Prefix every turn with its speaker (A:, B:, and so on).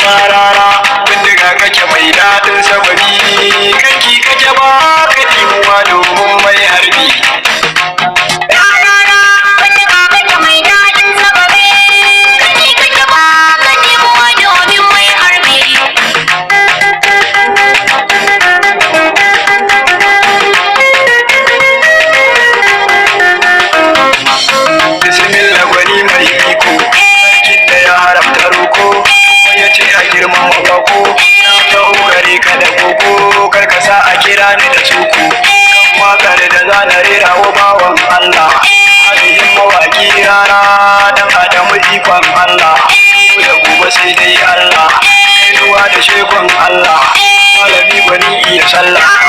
A: Rara bindiga kake mai daɗin sabari, kanki kake ba ka dimuwa domin mai harbi.
B: Rarara bindiga kake mai daɗin sabari, kanki kake ba ka dimuwa domin mai harbi.
A: Bismillah gwani mai iko, sarkin da ya haramta roko, ya ce a girman bako, na taho gare ka da koko, kar ka sa a kira ni da suku. Kan wakar da za na rera wa bawan Allah, halihin mawaki rana dan Adamu ikon Allah. Yau da gobe sai dai Allah, kainuwa da shekon Allah, malami gwani iya sallah.